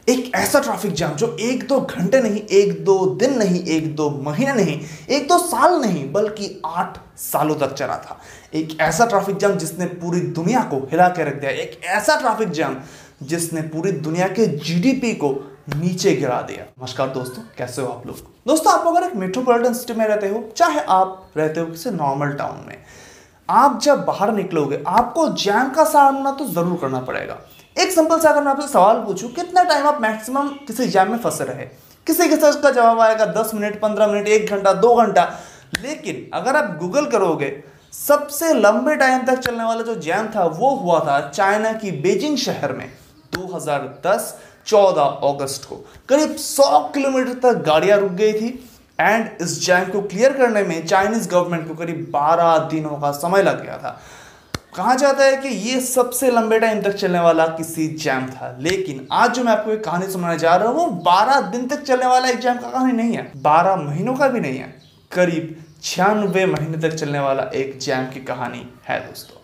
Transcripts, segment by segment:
एक ऐसा traffic jam जो एक दो घंटे नहीं, एक दो दिन नहीं, एक दो महीने नहीं, एक दो साल नहीं, बल्कि 8 सालों तक चला था। एक ऐसा ट्रैफिक जाम जिसने पूरी दुनिया को हिला के रख दिया। एक ऐसा ट्रैफिक जाम जिसने पूरी दुनिया के जीडीपी को नीचे गिरा दिया। नमस्कार दोस्तों, कैसे हो आप लोग। दोस्तों, आप अगर एक मेट्रोपॉलिटन सिटी में रहते हो, चाहे आप रहते हो किसी नॉर्मल टाउन में, आप जब बाहर निकलोगे आपको जैम का सामना तो जरूर करना पड़ेगा। एक सिंपल सा अगर मैं आपसे सवाल पूछूं, कितना टाइम आप मैक्सिमम किसी जैम में फंसे रहे, किसी के का जवाब आएगा 10 मिनट, 15 मिनट, 1 घंटा, 2 घंटा। लेकिन अगर आप गूगल करोगे, सबसे लंबे टाइम तक चलने वाला जो जैम था वो हुआ था चाइना की बीजिंग शहर में 2010 14 अगस्त को। करीब 100 किलोमीटर तक गाड़ियां रुक गई थी एंड इस जैम को क्लियर करने में चाइनीज गवर्नमेंट को करीब 12 दिनों का समय लग गया था। कहा जाता है कि ये सबसे लंबे टाइम तक चलने वाला किसी जैम था। लेकिन आज जो मैं आपको एक कहानी सुनाने जा रहा हूं वो 12 दिन तक चलने वाला एक जैम का कहानी नहीं है, 12 महीनों का भी नहीं है, करीब 96 महीने तक चलने वाला एक जैम की कहानी है। दोस्तों,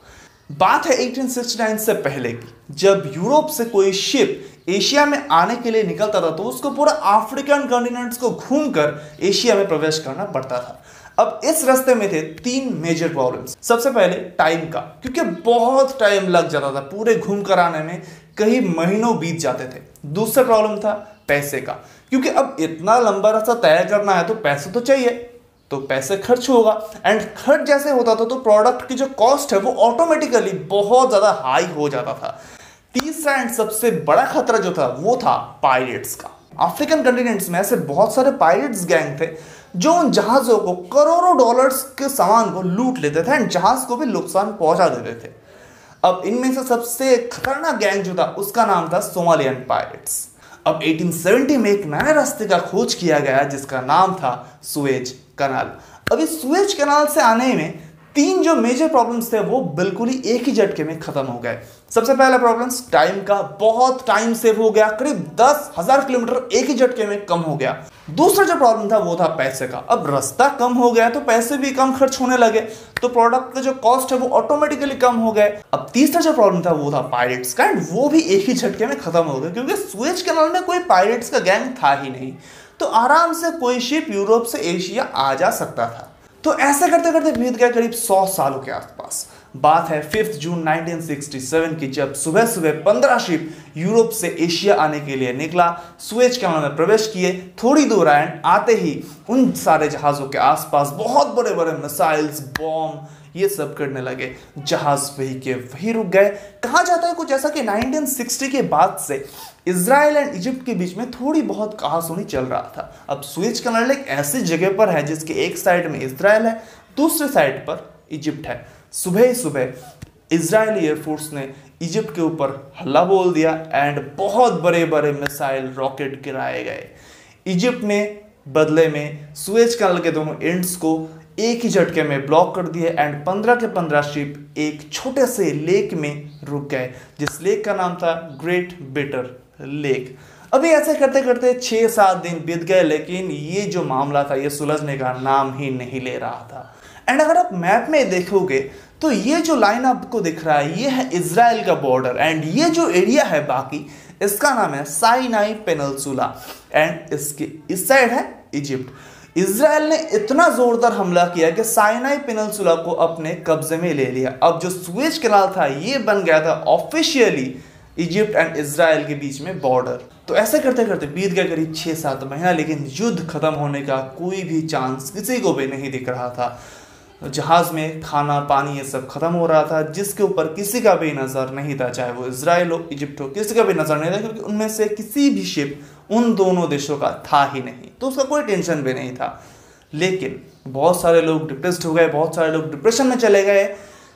बात है 1869 से पहले की, जब यूरोप से कोई शिप एशिया में आने के लिए निकलता था तो उसको पूरा अफ्रीकन कॉन्टिनेंट को घूमकर एशिया में प्रवेश करना पड़ता था। अब इस रास्ते में थे 3 मेजर प्रॉब्लम्स। सबसे पहले टाइम का, क्योंकि बहुत टाइम लग जाता था, पूरे घूम कर आने में कई महीनों बीत जाते थे। दूसरा प्रॉब्लम था पैसे का, क्योंकि अब इतना लंबा रास्ता तय करना है तो पैसे तो चाहिए, तो पैसे खर्च होगा एंड खर्च जैसे होता था तो प्रोडक्ट की जो कॉस्ट है वो ऑटोमेटिकली बहुत ज्यादा हाई हो जाता था। तीसरा एंड सबसे बड़ा खतरा जो था वो था पायरेट्स का। अफ्रीकन कंटिनेंट्स में ऐसे बहुत सारे पायरेट्स गैंग थे जो उन जहाजों को करोड़ों डॉलर्स के सामान को लूट लेते थे एंड जहाज को भी नुकसान पहुंचा देते थे। अब इनमें से सबसे खतरनाक गैंग जो था उसका नाम था सोमालियन पायरेट्स। अब 1870 में एक नए रास्ते का खोज किया गया जिसका नाम था सुएज कनाल। अब इस सुएज कनाल से आने में 3 जो मेजर प्रॉब्लम्स थे वो बिल्कुल ही एक ही झटके में खत्म हो गए। सबसे पहला प्रॉब्लम टाइम का, बहुत टाइम सेव हो गया, करीब 10,000 किलोमीटर एक ही झटके में कम हो गया। दूसरा जो प्रॉब्लम था वो था पैसे का। अब रास्ता कम हो गया तो पैसे भी कम खर्च होने लगे, तो प्रोडक्ट का जो कॉस्ट है वो ऑटोमेटिकली कम हो गए। अब तीसरा जो प्रॉब्लम था वो था पायरेट्स का एंड वो भी एक ही झटके में खत्म हो गया, क्योंकि सुएज कनाल में कोई पायरेट्स का गैंग था ही नहीं, तो आराम से कोई शिप यूरोप से एशिया आ जा सकता था। तो ऐसे करते करते बीत गया करीब 100 सालों के आसपास। बात है 5 जून 1967 की, जब सुबह सुबह 15 शिप यूरोप से एशिया आने के लिए निकला, सुएज कनाल में प्रवेश किए। थोड़ी दूर आए, आते ही उन सारे जहाजों के आसपास बहुत बड़े बड़े मिसाइल्स, बॉम्ब ये सब करने लगे। जहाज वही के वही रुक गए। कहा जाता है कुछ ऐसा कि 1960 के बाद से इजराइल एंड इजिप्ट के बीच में थोड़ी बहुत कहासुनी चल रहा था। अब सुएज कनाल एक ऐसी जगह पर है जिसके एक साइड में इजराइल है, दूसरे साइड पर इजिप्ट है। सुबह ही सुबह इजरायली एयरफोर्स ने इजिप्ट के ऊपर हल्ला बोल दिया एंड बहुत बड़े बड़े मिसाइल, रॉकेट गिराए गए। इजिप्ट ने बदले में सुएज कनाल के दोनों एंड्स को एक ही झटके में ब्लॉक कर दिए एंड 15 के 15 शिप एक छोटे से लेक में रुक गए, जिस लेक का नाम था ग्रेट बिटर लेक। अभी ऐसे करते करते 6-7 दिन बीत गए, लेकिन ये जो मामला था ये सुलझने का नाम ही नहीं ले रहा था। एंड अगर आप मैप में देखोगे तो ये जो लाइन आपको दिख रहा है ये है इजराइल का बॉर्डर एंड ये जो एरिया है बाकी इसका नाम है साइनाई पेनिनसुला एंड इसके इस साइड है इजिप्ट। इजराइल ने इतना जोरदार हमला किया कि साइनाई पेनिनसुला को अपने कब्जे में ले लिया। अब जो सुएज कनाल था ये बन गया था ऑफिशियली इजिप्ट एंड इजराइल के बीच में बॉर्डर। तो ऐसे करते करते बीत गया करीब 6-7 महीना, लेकिन युद्ध खत्म होने का कोई भी चांस किसी को भी नहीं दिख रहा था। जहाज में खाना पानी ये सब खत्म हो रहा था, जिसके ऊपर किसी का भी नजर नहीं था, चाहे वो इजराइल हो इजिप्ट हो, किसी का भी नजर नहीं था, क्योंकि उनमें से किसी भी शिप उन दोनों देशों का था ही नहीं, तो उसका कोई टेंशन भी नहीं था। लेकिन बहुत सारे लोग डिप्रेस्ड हो गए, बहुत सारे लोग डिप्रेशन में चले गए।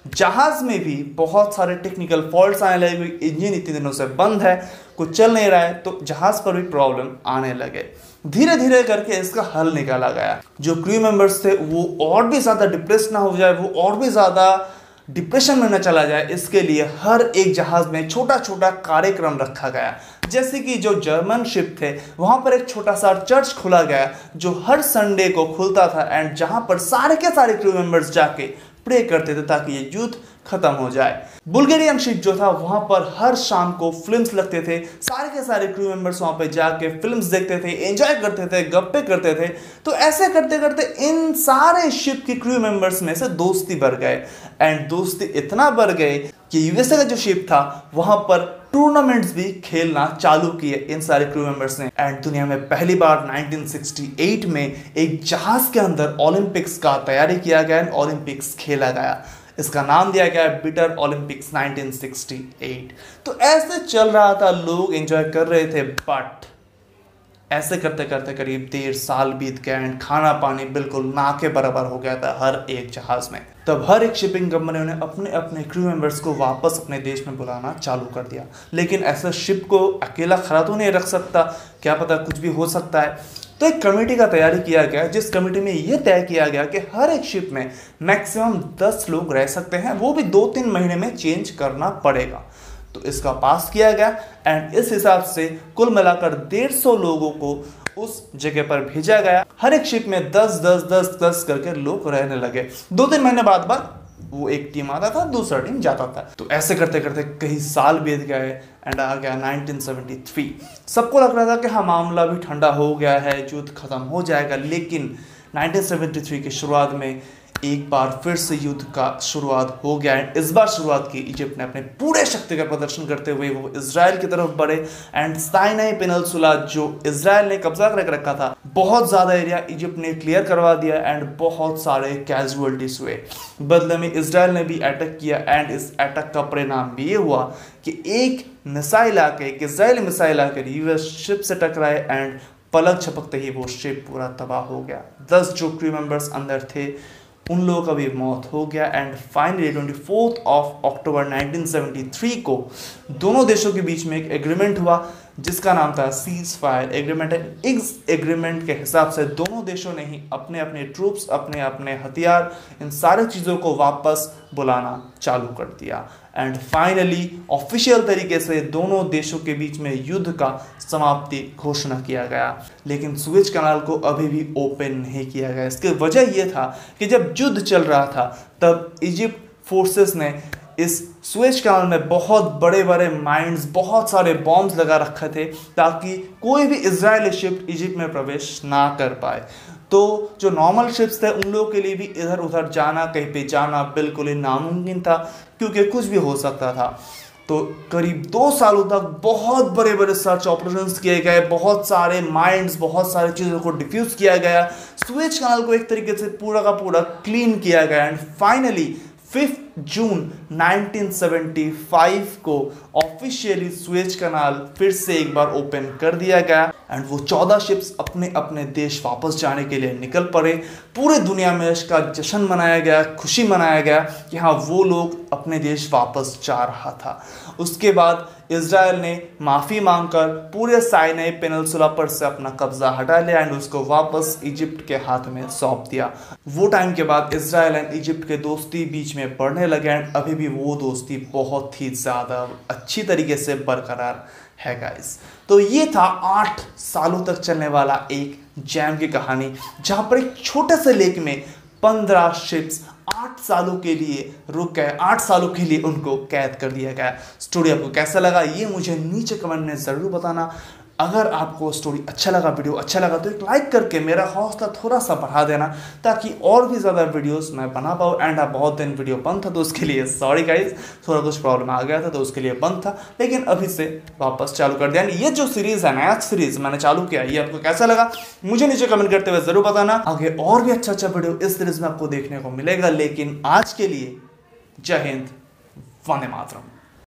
जहाज में भी बहुत सारे टेक्निकल फॉल्ट्स आने लगे, इंजन इतने दिनों से बंद है, कुछ चल नहीं रहा है, तो जहाज पर भी प्रॉब्लम आने लगे। धीरे धीरे करके इसका हल निकाला गया। जो क्रू मेंबर्स थे वो और भी ज्यादा डिप्रेस ना हो जाए, वो और भी ज्यादा डिप्रेशन में न चला जाए, इसके लिए हर एक जहाज में छोटा छोटा कार्यक्रम रखा गया। जैसे कि जो जर्मन शिप थे वहां पर एक छोटा सा चर्च खोला गया जो हर संडे को खुलता था एंड जहां पर सारे के सारे क्रू मेंबर्स जाके प्रे करते थे ताकि ये युद्ध खत्म हो जाए। बुल्गारियन शिप जो था वहां पर हर शाम को फिल्म्स लगते थे, सारे के सारे क्रू मेंबर्स वहां पे जाके फिल्म्स देखते थे, एंजॉय करते थे, गप्पे करते थे। तो ऐसे करते करते इन सारे शिप के क्रू मेंबर्स में से दोस्ती बढ़ गए, एंड दोस्ती इतना बढ़ गए कि यूएसए का जो शिप था वहां पर टूर्नामेंट्स भी खेलना चालू किए इन सारे क्रू मेंबर्स ने। एंड दुनिया में पहली बार 1968 में एक जहाज के अंदर ओलंपिक्स का तैयारी किया गया, ओलंपिक्स खेला गया। इसका नाम दिया गया बिटर ओलंपिक्स 1968। तो ऐसे चल रहा था, लोग एंजॉय कर रहे थे, बट ऐसे करते करते करीब 1.5 साल बीत गए एंड खाना पानी बिल्कुल ना के बराबर हो गया था हर एक जहाज में। तब हर एक शिपिंग कंपनी ने अपने अपने क्रू मेंबर्स को वापस अपने देश में बुलाना चालू कर दिया। लेकिन ऐसा शिप को अकेला खड़ा तो नहीं रख सकता, क्या पता कुछ भी हो सकता है। तो एक कमेटी का तैयारी किया गया, जिस कमेटी में यह तय किया गया कि हर एक शिप में मैक्सिमम 10 लोग रह सकते हैं, वो भी 2-3 महीने में चेंज करना पड़ेगा। तो इसका पास किया गया एंड इस हिसाब से कुल मिलाकर 150 लोगों को उस जगह पर भेजा गया। हर एक शिप में 10 करके लोग रहने लगे। 2-3 महीने बाद वो एक टीम आता था, दूसरा टीम जाता था। तो ऐसे करते करते कई साल बीत गए एंड आ गया 1973। सबको लग रहा था कि हाँ मामला भी ठंडा हो गया है, युद्ध खत्म हो जाएगा। लेकिन 1973 की शुरुआत में एक बार फिर से युद्ध का शुरुआत हो गया है। इस बार शुरुआत की इजिप्ट ने अपने पूरे शक्ति का प्रदर्शन करते हुए वो इजराइल की तरफ बढ़े एंड साइनाई पेनिनसुला जो इजराइल ने कब्जा करके रखा था, बहुत ज्यादा एरिया इजिप्ट ने क्लियर करवा दिया एंड बहुत सारे कैजुअलिटीज हुए। बदले में इजराइल ने भी अटैक किया एंड इस अटैक का परिणाम भी ये हुआ कि एक मिसाइल आके, एक इजरायली मिसाइल आकर यूएस शिप से टकराए एंड पलक झपकते ही वो शिप पूरा तबाह हो गया। 10 जो क्रू मेंबर्स अंदर थे उन लोगों का भी मौत हो गया एंड फाइनली 24 अक्टूबर 1973 को दोनों देशों के बीच में एक एग्रीमेंट हुआ जिसका नाम था सीज फायर एग्रीमेंट। इस एग्रीमेंट के हिसाब से दोनों देशों ने ही अपने अपने ट्रूप्स, अपने अपने हथियार, इन सारी चीज़ों को वापस बुलाना चालू कर दिया एंड फाइनली ऑफिशियल तरीके से दोनों देशों के बीच में युद्ध का समाप्ति घोषणा किया गया। लेकिन सुएज कनाल को अभी भी ओपन नहीं किया गया। इसकी वजह यह था कि जब युद्ध चल रहा था तब इजिप्ट फोर्सेस ने इस सुएज कनाल में बहुत बड़े बड़े माइंस, बहुत सारे बॉम्ब्स लगा रखे थे ताकि कोई भी इजरायली शिप इजिप्ट में प्रवेश ना कर पाए। तो जो नॉर्मल शिप्स थे उन लोगों के लिए भी इधर उधर जाना, कहीं पे जाना बिल्कुल ही नामुमकिन था क्योंकि कुछ भी हो सकता था। तो करीब 2 सालों तक बहुत बड़े बड़े सर्च ऑपरेशंस किए गए, बहुत सारे माइंड्स, बहुत सारी चीज़ों को डिफ्यूज किया गया, सुएज कनाल को एक तरीके से पूरा का पूरा क्लीन किया गया एंड फाइनली 5 जून 1975 को ऑफिशियली सुएज कनाल फिर से एक बार ओपन कर दिया गया एंड वो 14 शिप्स अपने अपने देश वापस जाने के लिए निकल पड़े। पूरे दुनिया में इसका जश्न मनाया गया, खुशी मनाया गया कि हाँ वो लोग अपने देश वापस जा रहा था। उसके बाद इजराइल ने माफ़ी मांगकर पूरे साइनाई पेनिनसुला पर से अपना कब्जा हटा लिया एंड उसको वापस इजिप्ट के हाथ में सौंप दिया। वो टाइम के बाद इजराइल एंड इजिप्ट के दोस्ती बीच में बढ़ने लगे एंड अभी भी वो दोस्ती बहुत ही ज़्यादा अच्छी तरीके से बरकरार है गाइस। तो ये था 8 सालों तक चलने वाला एक जैम की कहानी जहां पर एक छोटे से लेक में 15 शिप्स 8 सालों के लिए रुक गए, 8 सालों के लिए उनको कैद कर दिया गया। स्टोरी आपको कैसा लगा ये मुझे नीचे कमेंट में ज़रूर बताना। अगर आपको स्टोरी अच्छा लगा, वीडियो अच्छा लगा तो एक लाइक करके मेरा हौसला थोड़ा सा बढ़ा देना ताकि और भी ज़्यादा वीडियोस मैं बना पाऊँ। एंड बहुत दिन वीडियो बंद था तो उसके लिए सॉरी गाइज, थोड़ा कुछ प्रॉब्लम आ गया था तो उसके लिए बंद था, लेकिन अभी से वापस चालू कर दिया। ये जो सीरीज़ है, नया सीरीज़ मैंने चालू किया, ये आपको कैसा लगा मुझे नीचे कमेंट करते हुए ज़रूर बताना। आगे और भी अच्छा वीडियो इस सीरीज़ में आपको देखने को मिलेगा, लेकिन आज के लिए जय हिंद, वंदे मातरम।